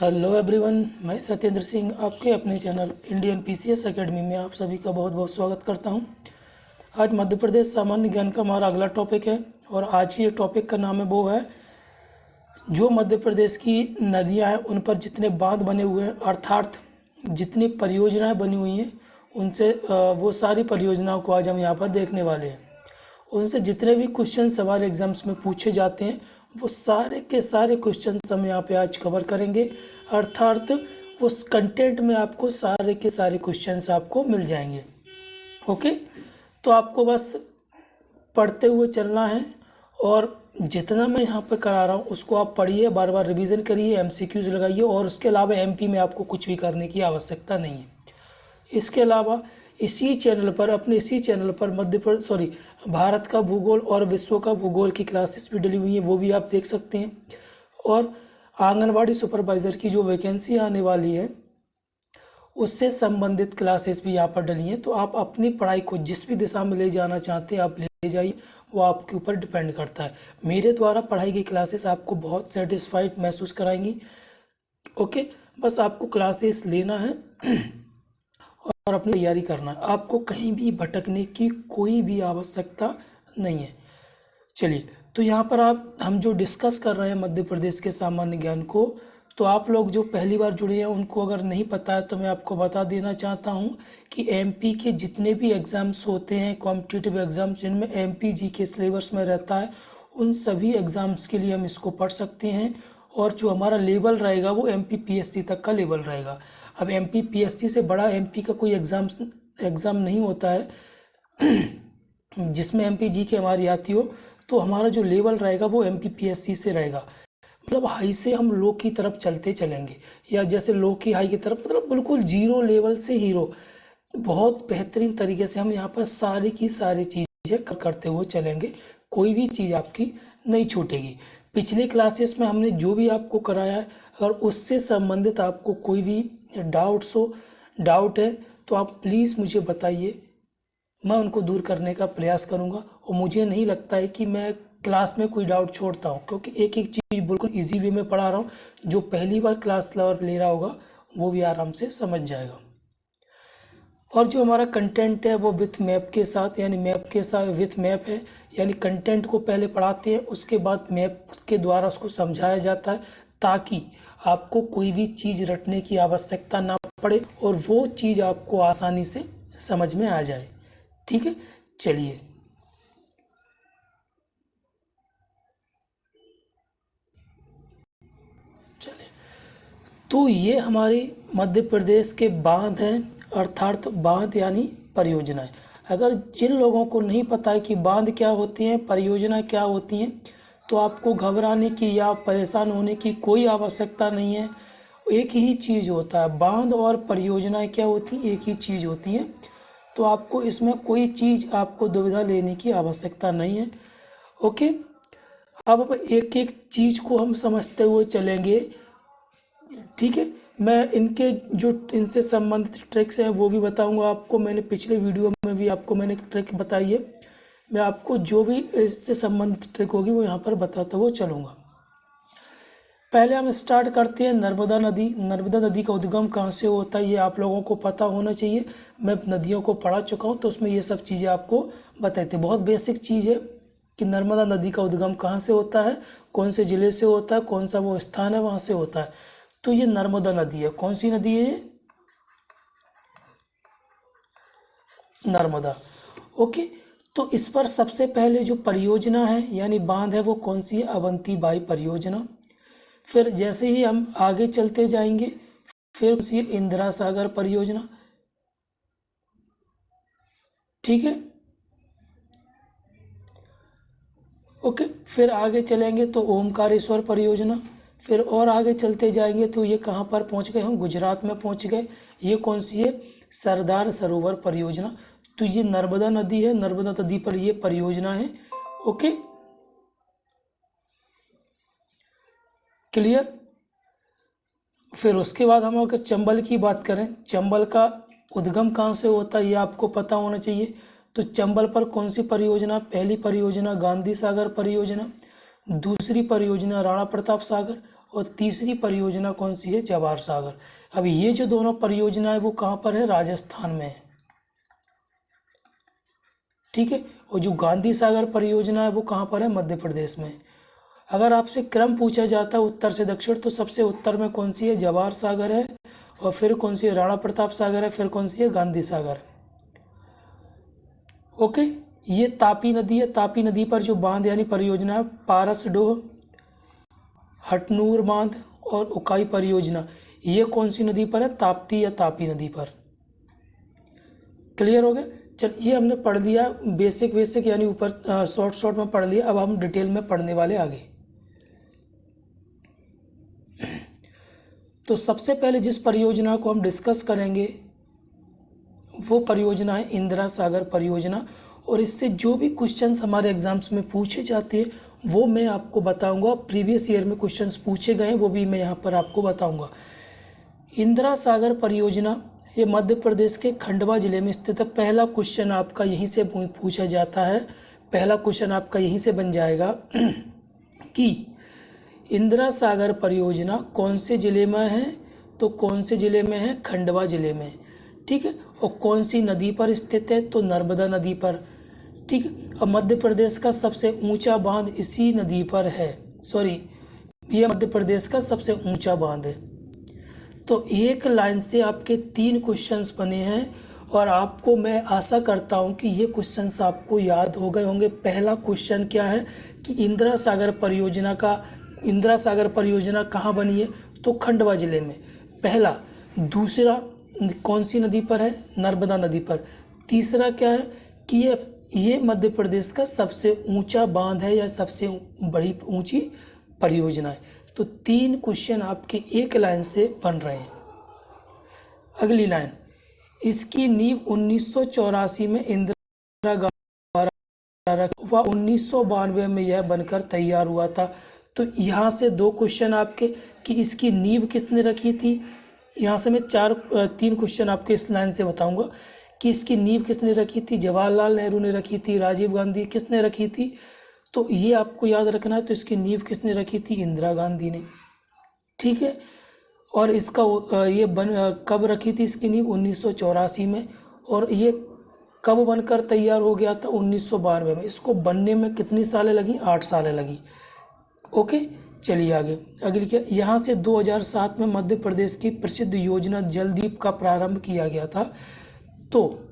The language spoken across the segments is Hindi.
हेलो एवरीवन, मैं सत्येंद्र सिंह आपके अपने चैनल इंडियन पीसीएस एकेडमी में आप सभी का बहुत बहुत स्वागत करता हूं। आज मध्य प्रदेश सामान्य ज्ञान का हमारा अगला टॉपिक है और आज की टॉपिक का नाम है वो है जो मध्य प्रदेश की नदियां हैं उन पर जितने बांध बने हुए हैं अर्थात जितनी परियोजनाएं बनी हुई हैं उनसे वो सारी परियोजनाओं को आज हम यहाँ पर देखने वाले हैं। उनसे जितने भी क्वेश्चन हमारे एग्जाम्स में पूछे जाते हैं वो सारे के सारे क्वेश्चन हम यहाँ पे आज कवर करेंगे। अर्थात उस कंटेंट में आपको सारे के सारे क्वेश्चंस आपको मिल जाएंगे। ओके, तो आपको बस पढ़ते हुए चलना है और जितना मैं यहाँ पे करा रहा हूँ उसको आप पढ़िए, बार बार रिवीजन करिए, एमसीक्यूज लगाइए और उसके अलावा एमपी में आपको कुछ भी करने की आवश्यकता नहीं है। इसके अलावा इसी चैनल पर भारत का भूगोल और विश्व का भूगोल की क्लासेस भी डली हुई हैं, वो भी आप देख सकते हैं। और आंगनवाड़ी सुपरवाइज़र की जो वैकेंसी आने वाली है उससे संबंधित क्लासेस भी यहाँ पर डली हैं। तो आप अपनी पढ़ाई को जिस भी दिशा में ले जाना चाहते हैं आप ले जाइए, वो आपके ऊपर डिपेंड करता है। मेरे द्वारा पढ़ाई की क्लासेस आपको बहुत सेटिस्फाइड महसूस कराएंगी। ओके, बस आपको क्लासेस लेना है और अपनी तैयारी करना है। आपको कहीं भी भटकने की कोई भी आवश्यकता नहीं है। चलिए, तो यहाँ पर हम जो डिस्कस कर रहे हैं मध्य प्रदेश के सामान्य ज्ञान को, तो आप लोग जो पहली बार जुड़े हैं उनको अगर नहीं पता है तो मैं आपको बता देना चाहता हूँ कि एमपी के जितने भी एग्ज़ाम्स होते हैं, कॉम्पिटिटिव एग्ज़ाम्स जिनमें एमपी जी के सिलेबस में रहता है, उन सभी एग्ज़ाम्स के लिए हम इसको पढ़ सकते हैं। और जो हमारा लेवल रहेगा वो एमपी पीएससी तक का लेवल रहेगा। अब एमपी पीएससी से बड़ा एमपी का कोई एग्ज़ाम नहीं होता है जिसमें एमपी जी के हमारी आती हो। तो हमारा जो लेवल रहेगा वो एमपी पीएससी से रहेगा। मतलब हाई से हम लो की तरफ चलते चलेंगे, या जैसे लो की हाई की तरफ, मतलब बिल्कुल जीरो लेवल से हीरो। बहुत बेहतरीन तरीके से हम यहाँ पर सारी की सारी चीज़ें करते हुए चलेंगे, कोई भी चीज़ आपकी नहीं छूटेगी। पिछले क्लासेस में हमने जो भी आपको कराया है, अगर उससे संबंधित आपको कोई भी डाउट है तो आप प्लीज़ मुझे बताइए, मैं उनको दूर करने का प्रयास करूंगा। और मुझे नहीं लगता है कि मैं क्लास में कोई डाउट छोड़ता हूं, क्योंकि एक एक चीज़ बिल्कुल इजी वे में पढ़ा रहा हूं। जो पहली बार क्लास ले रहा होगा वो भी आराम से समझ जाएगा। और जो हमारा कंटेंट है वो विथ मैप के साथ, यानी मैप के साथ विथ मैप है, यानी कंटेंट को पहले पढ़ाते हैं, उसके बाद मैप के द्वारा उसको समझाया जाता है, ताकि आपको कोई भी चीज़ रटने की आवश्यकता ना पड़े और वो चीज़ आपको आसानी से समझ में आ जाए। ठीक है, चलिए। तो ये हमारे मध्य प्रदेश के बांध हैं, अर्थात बांध यानी परियोजनाएं। अगर जिन लोगों को नहीं पता है कि बांध क्या होती हैं, परियोजना क्या होती हैं, तो आपको घबराने की या परेशान होने की कोई आवश्यकता नहीं है। एक ही चीज़ होता है, बांध और परियोजनाएं क्या होती हैं, एक ही चीज़ होती हैं। तो आपको इसमें कोई चीज़ आपको दुविधा लेने की आवश्यकता नहीं है। ओके, अब एक एक चीज़ को हम समझते हुए चलेंगे। ठीक है, मैं इनसे संबंधित ट्रिक्स हैं वो भी बताऊंगा आपको। मैंने पिछले वीडियो में भी आपको मैंने ट्रिक बताई है। मैं आपको जो भी इससे संबंधित ट्रिक होगी वो यहाँ पर बताता हुआ चलूँगा। पहले हम स्टार्ट करते हैं नर्मदा नदी। नर्मदा नदी का उद्गम कहाँ से होता है ये आप लोगों को पता होना चाहिए। मैं नदियों को पढ़ा चुका हूँ तो उसमें ये सब चीज़ें आपको बताई थी। बहुत बेसिक चीज़ है कि नर्मदा नदी का उद्गम कहाँ से होता है, कौन से ज़िले से होता है, कौन सा वो स्थान है वहाँ से होता है। तो ये नर्मदा नदी है। कौन सी नदी है ये? नर्मदा। ओके, तो इस पर सबसे पहले जो परियोजना है यानी बांध है वो कौन सी है? अवंती बाई परियोजना। फिर जैसे ही हम आगे चलते जाएंगे फिर कौन सी है? इंदिरा सागर परियोजना। ठीक है, ओके, फिर आगे चलेंगे तो ओमकारेश्वर परियोजना। फिर और आगे चलते जाएंगे तो ये कहाँ पर पहुँच गए हम? गुजरात में पहुँच गए। ये कौन सी है? सरदार सरोवर परियोजना। तो ये नर्मदा नदी है, नर्मदा नदी पर ये परियोजना है। Okay, clear. फिर उसके बाद हम अगर चंबल की बात करें, चंबल का उद्गम कहाँ से होता है ये आपको पता होना चाहिए। तो चंबल पर कौन सी परियोजना? पहली परियोजना गांधी सागर परियोजना, दूसरी परियोजना राणा प्रताप सागर और तीसरी परियोजना कौन सी है, जवाहर सागर। अब ये जो दोनों परियोजना है वो कहाँ पर है, राजस्थान में है, ठीक है। और जो गांधी सागर परियोजना है वो कहाँ पर है, मध्य प्रदेश में। अगर आपसे क्रम पूछा जाता है उत्तर से दक्षिण, तो सबसे उत्तर में कौन सी है, जवाहर सागर है, और फिर कौन सी है, राणा प्रताप सागर है, फिर कौन सी है, गांधी सागर है। ओके, ये तापी नदी है, तापी नदी पर जो बांध यानी परियोजना है, पारसडोह, हटनूर बांध और उकाई परियोजना, ये कौन सी नदी पर है, ताप्ती या तापी नदी पर। क्लियर हो गया। चल, ये हमने पढ़ लिया बेसिक यानी ऊपर शॉर्ट में पढ़ लिया। अब हम डिटेल में पढ़ने वाले आगे। तो सबसे पहले जिस परियोजना को हम डिस्कस करेंगे वो परियोजना है इंदिरा सागर परियोजना। और इससे जो भी क्वेश्चंस हमारे एग्जाम्स में पूछे जाते हैं वो मैं आपको बताऊंगा। प्रीवियस ईयर में क्वेश्चंस पूछे गए वो भी मैं यहाँ पर आपको बताऊंगा। इंदिरा सागर परियोजना ये मध्य प्रदेश के खंडवा जिले में स्थित है। पहला क्वेश्चन आपका यहीं से पूछा जाता है, पहला क्वेश्चन आपका यहीं से बन जाएगा कि इंदिरा सागर परियोजना कौन से ज़िले में है, तो कौन से ज़िले में है, खंडवा ज़िले में, ठीक है। और कौन सी नदी पर स्थित है, तो नर्मदा नदी पर, ठीक है। और मध्य प्रदेश का सबसे ऊंचा बांध इसी नदी पर है, ये मध्य प्रदेश का सबसे ऊंचा बांध है। तो एक लाइन से आपके 3 क्वेश्चंस बने हैं और आपको मैं आशा करता हूं कि ये क्वेश्चंस आपको याद हो गए होंगे। पहला क्वेश्चन क्या है कि इंदिरा सागर परियोजना कहाँ बनी है, तो खंडवा जिले में, पहला। दूसरा, कौन सी नदी पर है, नर्मदा नदी पर। तीसरा क्या है कि ये मध्य प्रदेश का सबसे ऊंचा बांध है या सबसे बड़ी ऊंची परियोजना है। तो 3 क्वेश्चन आपके एक लाइन से बन रहे हैं। अगली लाइन, इसकी नींव 1984 में इंदिरा गांधी व 1992 में यह बनकर तैयार हुआ था। तो यहाँ से 2 क्वेश्चन आपके कि इसकी नींव किसने रखी थी। यहाँ से मैं 3 क्वेश्चन आपके इस लाइन से बताऊंगा कि इसकी नींव किसने रखी थी, जवाहरलाल नेहरू ने रखी थी, राजीव गांधी किसने रखी थी। तो ये आपको याद रखना है। तो इसकी नींव किसने रखी थी, इंदिरा गांधी ने, ठीक है। और इसका कब रखी थी इसकी नींव, 1984 में। और ये कब बनकर तैयार हो गया था, 1992 में। इसको बनने में कितनी सालें लगी, 8 सालें लगी। ओके, चलिए आगे। अगली क्या, यहाँ से 2007 में मध्य प्रदेश की प्रसिद्ध योजना जलदीप का प्रारंभ किया गया था। तो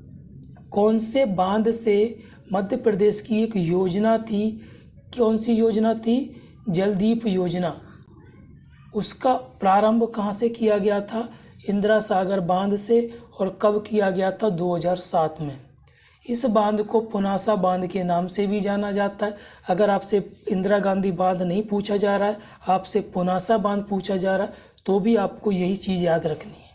कौन से बांध से मध्य प्रदेश की एक योजना थी, कौन सी योजना थी, जलदीप योजना, उसका प्रारंभ कहाँ से किया गया था, इंदिरा सागर बांध से। और कब किया गया था, 2007 में। इस बांध को पुनासा बांध के नाम से भी जाना जाता है। अगर आपसे इंदिरा गांधी बांध नहीं पूछा जा रहा है, आपसे पुनासा बांध पूछा जा रहा है, तो भी आपको यही चीज़ याद रखनी है।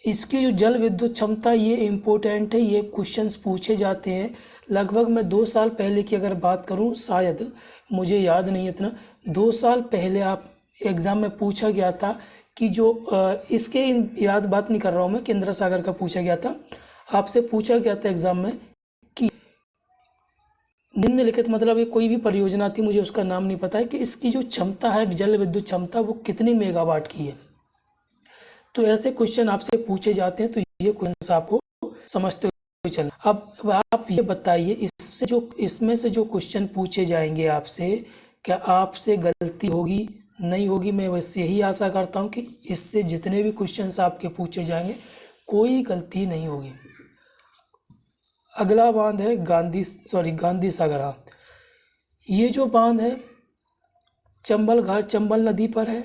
इसकी जो जल विद्युत क्षमता, ये इम्पोर्टेंट है, ये क्वेश्चंस पूछे जाते हैं। लगभग मैं 2 साल पहले की अगर बात करूं, शायद मुझे याद नहीं इतना, 2 साल पहले आप एग्ज़ाम में पूछा गया था कि जो इसके याद बात नहीं कर रहा हूं मैं कि इंदिरा सागर का पूछा गया था। आपसे पूछा गया था एग्ज़ाम में कि निम्नलिखित, मतलब ये कोई भी परियोजना थी, मुझे उसका नाम नहीं पता है, कि इसकी जो क्षमता है जल विद्युत क्षमता वो कितनी मेगावाट की है। तो ऐसे क्वेश्चन आपसे पूछे जाते हैं। तो ये क्वेश्चन आपको समझते हुए चलना। अब आप ये बताइए, इसमें से जो क्वेश्चन पूछे जाएंगे आपसे, क्या आपसे गलती होगी, नहीं होगी। मैं वैसे यही आशा करता हूँ कि इससे जितने भी क्वेश्चंस आपके पूछे जाएंगे कोई गलती नहीं होगी। अगला बांध है गांधी सागर। ये जो बांध है चंबल नदी पर है,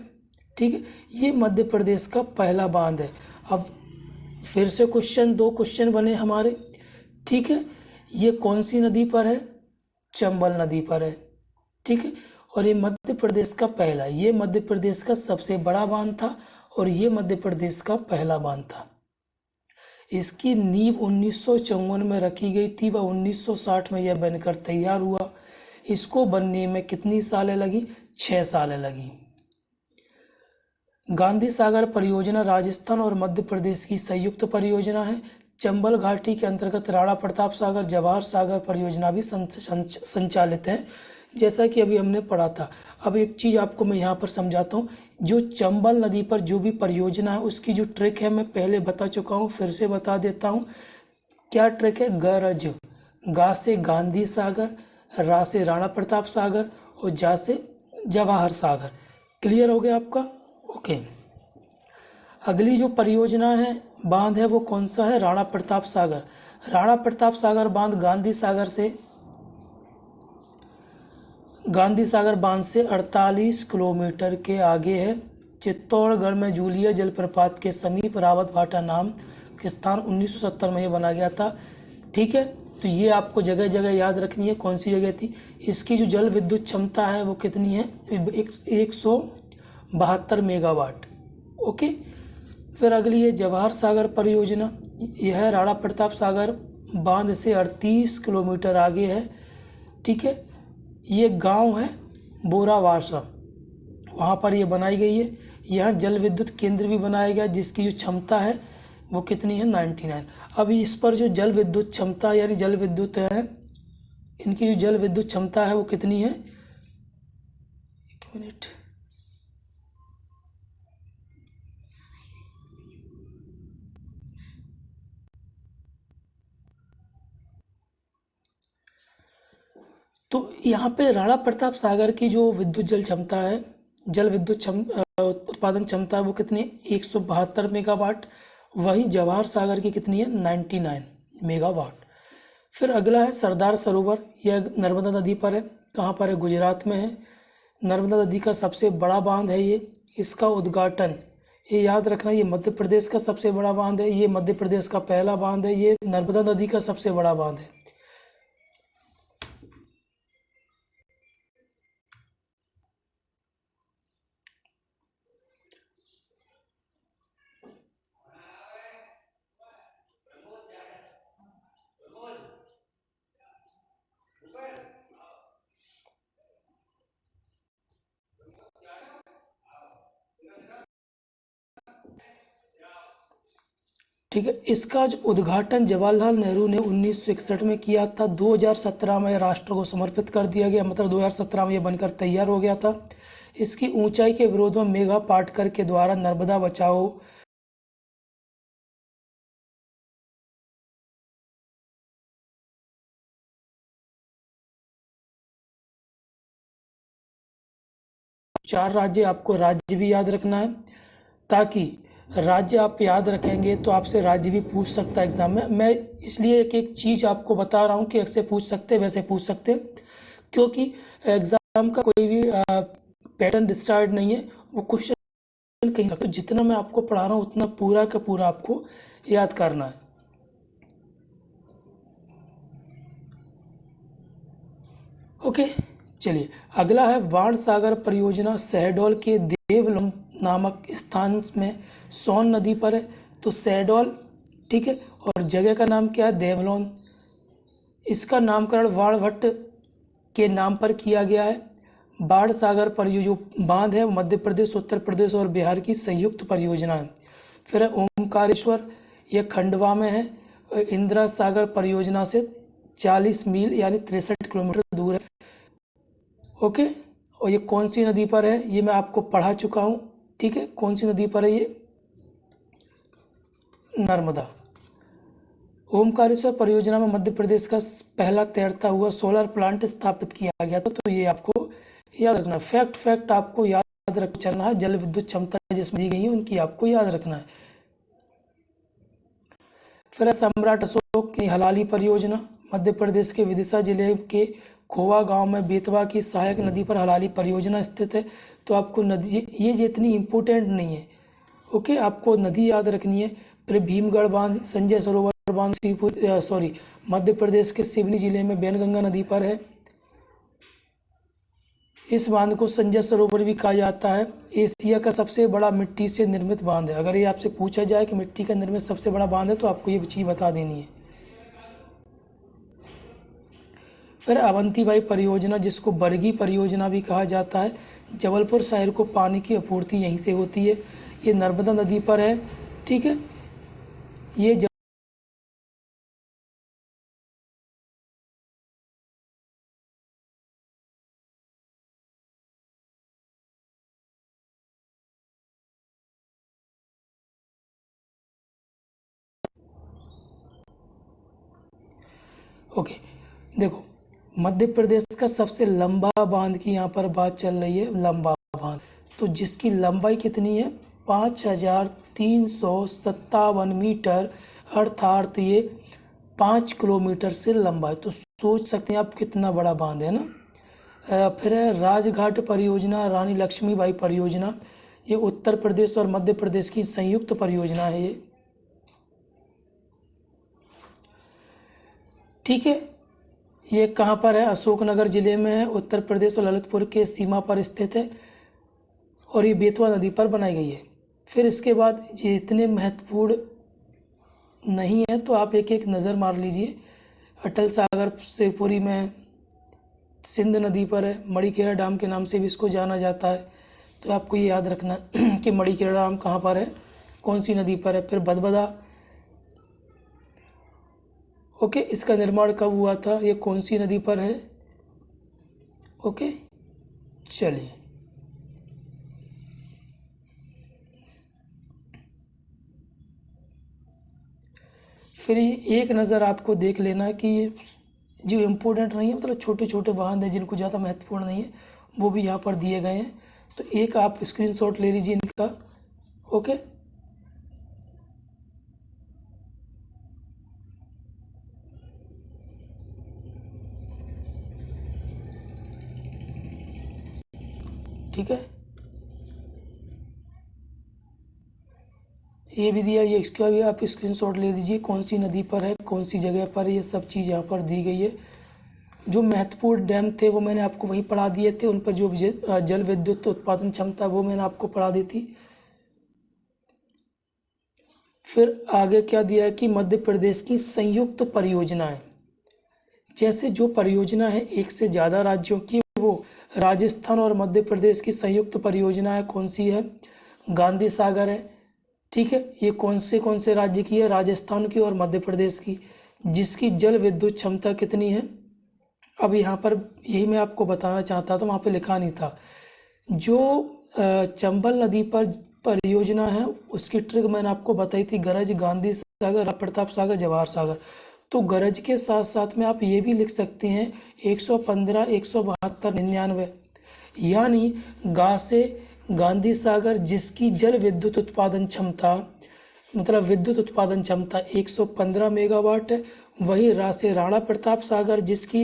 ठीक है। ये मध्य प्रदेश का पहला बांध है। अब फिर से 2 क्वेश्चन बने हमारे, ठीक है। ये कौन सी नदी पर है, चंबल नदी पर है, ठीक है। और ये मध्य प्रदेश का पहला, ये मध्य प्रदेश का सबसे बड़ा बांध था और ये मध्य प्रदेश का पहला बांध था। इसकी नींव 1954 में रखी गई थी व 1960 में यह बनकर तैयार हुआ। इसको बनने में कितनी सालें लगी, 6 सालें लगी। गांधी सागर परियोजना राजस्थान और मध्य प्रदेश की संयुक्त परियोजना है। चंबल घाटी के अंतर्गत राणा प्रताप सागर, जवाहर सागर परियोजना भी संचालित है, जैसा कि अभी हमने पढ़ा था। अब एक चीज़ आपको मैं यहाँ पर समझाता हूँ। जो चंबल नदी पर जो भी परियोजना है उसकी जो ट्रिक है मैं पहले बता चुका हूँ, फिर से बता देता हूँ। क्या ट्रिक है? गरज, गा से गांधी सागर, रा से राणा प्रताप सागर और जा से जवाहर सागर। क्लियर हो गया आपका? ओके। अगली जो परियोजना है, बांध है, वो कौन सा है? राणा प्रताप सागर। राणा प्रताप सागर बांध गांधी सागर बांध से 48 किलोमीटर के आगे है। चित्तौड़गढ़ में जूलिया जलप्रपात के समीप रावत भाटा नाम के स्थान 1970 में ये बना गया था। ठीक है, तो ये आपको जगह जगह याद रखनी है कौन सी जगह थी। इसकी जो जल विद्युत क्षमता है वो कितनी है? 172 मेगावाट। ओके। फिर अगली है जवाहर सागर परियोजना। यह है राणा प्रताप सागर बांध से 38 किलोमीटर आगे है। ठीक है, ये गांव है बोरावासा, वहाँ पर ये बनाई गई है। यहाँ जल विद्युत केंद्र भी बनाया गया जिसकी जो क्षमता है वो कितनी है? 99। अब इस पर जो जल विद्युत क्षमता यानी जल विद्युत है, इनकी जो जल विद्युत क्षमता है वो कितनी है? एक मिनट। तो यहाँ पे राणा प्रताप सागर की जो विद्युत जल क्षमता है, जल विद्युत उत्पादन क्षमता है वो कितनी है? 172 मेगावाट। वहीं जवाहर सागर की कितनी है? 99 मेगावाट। फिर अगला है सरदार सरोवर। यह नर्मदा नदी पर है। कहाँ पर है? गुजरात में है। नर्मदा नदी का सबसे बड़ा बांध है ये। इसका उद्घाटन, ये याद रखना, ये मध्य प्रदेश का सबसे बड़ा बांध है। ये मध्य प्रदेश का पहला बांध है। ये नर्मदा नदी का सबसे बड़ा बांध है। ठीक है, इसका जो उद्घाटन जवाहरलाल नेहरू ने 1961 में किया था। 2017 में राष्ट्र को समर्पित कर दिया गया, मतलब 2017 में ये बनकर तैयार हो गया था। इसकी ऊंचाई के विरोध में मेघा पाटकर के द्वारा नर्मदा बचाओ चार राज्य, आपको राज्य भी याद रखना है, ताकि राज्य आप याद रखेंगे तो आपसे राज्य भी पूछ सकता है एग्जाम में। मैं इसलिए एक एक चीज़ आपको बता रहा हूँ कि ऐसे पूछ सकते वैसे पूछ सकते, क्योंकि एग्ज़ाम का कोई भी पैटर्न डिसाइड नहीं है। वो क्वेश्चन कहीं तो जितना मैं आपको पढ़ा रहा हूँ उतना पूरा का पूरा आपको याद करना है। ओके, चलिए अगला है बाण सागर परियोजना। शहडोल के देवलोन नामक स्थान में सोन नदी पर है। तो शहडोल, ठीक है, और जगह का नाम क्या है? देवलोन। इसका नामकरण बाणभट्ट के नाम पर किया गया है। बाण सागर परियोजना बांध है मध्य प्रदेश, उत्तर प्रदेश और बिहार की संयुक्त परियोजना है। फिर है ओमकारेश्वर, यह खंडवा में है। इंदिरा सागर परियोजना से 40 मील यानी 63 किलोमीटर दूर है। ओके, और ये कौन सी नदी पर है? ये मैं आपको पढ़ा चुका हूँ। ठीक है, कौन सी नदी पर है ये? नर्मदा। ओमकारेश्वर परियोजना में मध्य प्रदेश का पहला तैरता हुआ सोलर प्लांट स्थापित किया गया था। तो ये आपको याद रखना। फैक्ट आपको याद रख चलना है। जल विद्युत क्षमता जिसमें दी गई है उनकी आपको याद रखना है। फिर सम्राट अशोक की हलाली परियोजना। मध्य प्रदेश के विदिशा जिले के खोवा गांव में बेतवा की सहायक नदी पर हलाली परियोजना स्थित है। तो आपको नदी ये जितनी इम्पोर्टेंट नहीं है। ओके, आपको नदी याद रखनी है। फिर भीमगढ़ बांध, संजय सरोवर बांध श्रीपुर मध्य प्रदेश के सिवनी जिले में बैनगंगा नदी पर है। इस बांध को संजय सरोवर भी कहा जाता है। एशिया का सबसे बड़ा मिट्टी से निर्मित बांध है। अगर ये आपसे पूछा जाए कि मिट्टी का निर्मित सबसे बड़ा बांध है तो आपको ये चीज़ बता देनी है। फिर अवंतीबाई परियोजना, जिसको बरगी परियोजना भी कहा जाता है। जबलपुर शहर को पानी की आपूर्ति यहीं से होती है। ये नर्मदा नदी पर है। ठीक है, ये ओके, देखो मध्य प्रदेश का सबसे लंबा बांध की यहाँ पर बात चल रही है, लंबा बांध, तो जिसकी लंबाई कितनी है 5357 मीटर, अर्थात ये 5 किलोमीटर से लंबा है। तो सोच सकते हैं आप कितना बड़ा बांध है ना। फिर है राजघाट परियोजना, रानी लक्ष्मीबाई परियोजना, ये उत्तर प्रदेश और मध्य प्रदेश की संयुक्त परियोजना है ये, ठीक है। ये कहाँ पर है, अशोकनगर जिले में है, उत्तर प्रदेश और ललितपुर के सीमा पर स्थित है, और ये बेतवा नदी पर बनाई गई है। फिर इसके बाद ये इतने महत्वपूर्ण नहीं है तो आप एक एक नज़र मार लीजिए। अटल सागर शिवपुरी में, सिंध नदी पर है, मणिखेड़ा डैम के नाम से भी इसको जाना जाता है। तो आपको ये याद रखना कि मणिखेड़ा डैम कहाँ पर है, कौन सी नदी पर है। फिर भदभदा, ओके, इसका निर्माण कब हुआ था, ये कौन सी नदी पर है, ओके। चलिए, फिर एक नज़र आपको देख लेना कि ये जो इम्पोर्टेंट नहीं है, मतलब छोटे छोटे बांध हैं जिनको ज़्यादा महत्वपूर्ण नहीं है, वो भी यहाँ पर दिए गए हैं। तो एक आप स्क्रीनशॉट ले लीजिए इनका, ओके। ठीक है, ये भी दिया, ये इसका भी आप स्क्रीनशॉट ले लीजिए, कौन सी नदी पर है, कौन सी जगह पर, ये सब चीज़ यहाँ पर दी गई है। जो महत्वपूर्ण डैम थे वो मैंने आपको वहीं पढ़ा दिए थे, उन पर जो जल विद्युत उत्पादन क्षमता वो मैंने आपको पढ़ा दी थी। फिर आगे क्या दिया है कि मध्य प्रदेश की संयुक्त परियोजनाएं, जैसे जो परियोजना है एक से ज़्यादा राज्यों की, वो राजस्थान और मध्य प्रदेश की संयुक्त परियोजना है, कौन सी है, गांधी सागर है, ठीक है। ये कौन से राज्य की है, राजस्थान की और मध्य प्रदेश की, जिसकी जल विद्युत क्षमता कितनी है। अब यहाँ पर यही मैं आपको बताना चाहता था, वहाँ पे लिखा नहीं था। जो चंबल नदी पर परियोजना है उसकी ट्रिक मैंने आपको बताई थी, गरज, गांधी सागर, प्रताप सागर, जवाहर सागर। तो गरज के साथ साथ में आप ये भी लिख सकते हैं 115, 172, 99, यानी गा से गांधी सागर जिसकी जल विद्युत उत्पादन क्षमता, मतलब विद्युत उत्पादन क्षमता 115 मेगावाट है, वही रा से राणा प्रताप सागर जिसकी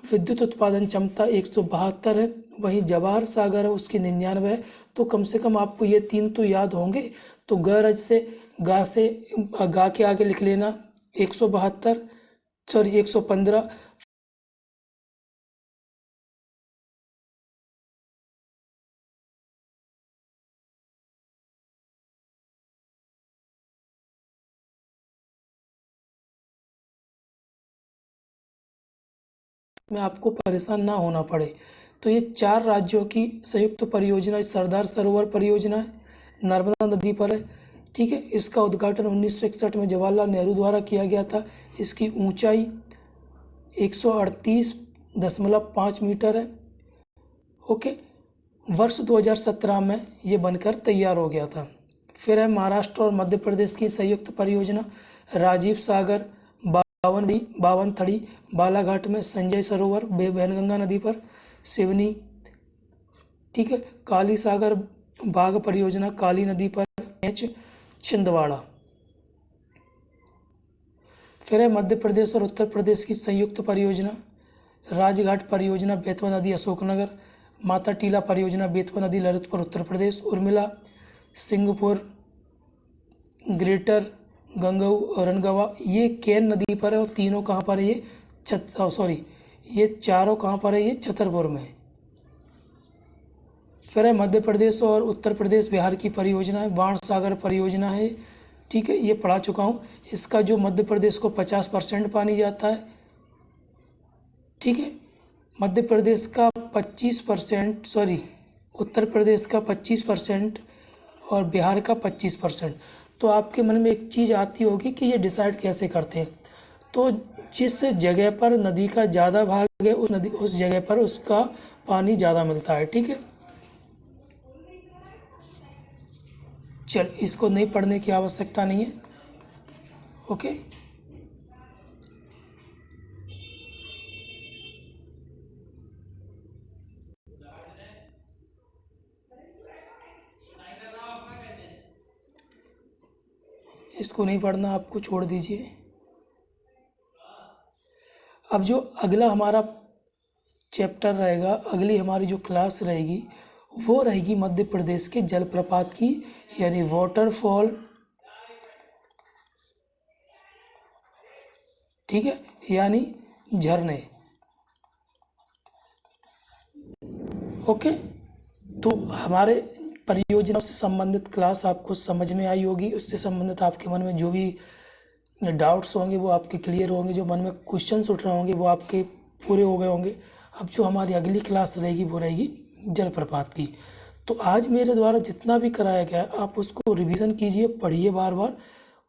विद्युत उत्पादन क्षमता 172 है, वहीं जवाहर सागर है उसकी 99 है। तो कम से कम आपको ये तीन तो याद होंगे। तो गरज से गा के आगे लिख लेना 172, सॉरी 115, में आपको परेशान ना होना पड़े। तो ये 4 राज्यों की संयुक्त परियोजना सरदार सरोवर परियोजना है, नर्मदा नदी पर है, ठीक है। इसका उद्घाटन 1961 में जवाहरलाल नेहरू द्वारा किया गया था। इसकी ऊंचाई 138.5 मीटर है, ओके। वर्ष 2017 में ये बनकर तैयार हो गया था। फिर है महाराष्ट्र और मध्य प्रदेश की संयुक्त परियोजना, राजीव सागर, बावनथड़ी, बालाघाट में संजय सरोवर, वैनगंगा नदी पर, सिवनी, ठीक है। काली सागर बाघ परियोजना, काली नदी पर, छिंदवाड़ा। फिर है मध्य प्रदेश और उत्तर प्रदेश की संयुक्त परियोजना, राजघाट परियोजना, बेतवा नदी, अशोकनगर, माता टीला परियोजना, बेतवा नदी, ललितपुर, उत्तर प्रदेश, उर्मिला, सिंहपुर, ग्रेटर गंगऊ, औरंगाबाद, ये केन नदी पर है। और तीनों कहाँ पर है, ये ये चारों कहाँ पर है, ये छतरपुर में। फिर है मध्य प्रदेश और उत्तर प्रदेश बिहार की परियोजना है, बाण सागर परियोजना है, ठीक है, ये पढ़ा चुका हूँ। इसका जो मध्य प्रदेश को 50% पानी जाता है, ठीक है। मध्य प्रदेश का 25%, सॉरी उत्तर प्रदेश का 25% और बिहार का 25%। तो आपके मन में एक चीज़ आती होगी कि ये डिसाइड कैसे करते हैं। तो जिस जगह पर नदी का ज़्यादा भाग है उस जगह पर उसका पानी ज़्यादा मिलता है, ठीक है। चल, इसको नहीं पढ़ने की आवश्यकता नहीं है, ओके। इसको नहीं पढ़ना आपको, छोड़ दीजिए। अब जो अगला हमारा चैप्टर रहेगा, अगली हमारी जो क्लास रहेगी वो रहेगी मध्य प्रदेश के जलप्रपात की, यानी वाटरफॉल, ठीक है, यानी झरने। ओके, तो हमारे परियोजना से संबंधित क्लास आपको समझ में आई होगी। उससे संबंधित आपके मन में जो भी डाउट्स होंगे वो आपके क्लियर होंगे, जो मन में क्वेश्चंस उठ रहे होंगे वो आपके पूरे हो गए होंगे। अब जो हमारी अगली क्लास रहेगी वो रहेगी जलप्रपात की। तो आज मेरे द्वारा जितना भी कराया गया आप उसको रिवीजन कीजिए, पढ़िए बार बार।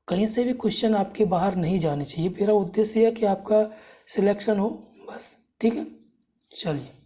कहीं से भी क्वेश्चन आपके बाहर नहीं जाने चाहिए। मेरा उद्देश्य है कि आपका सिलेक्शन हो, बस। ठीक है, चलिए।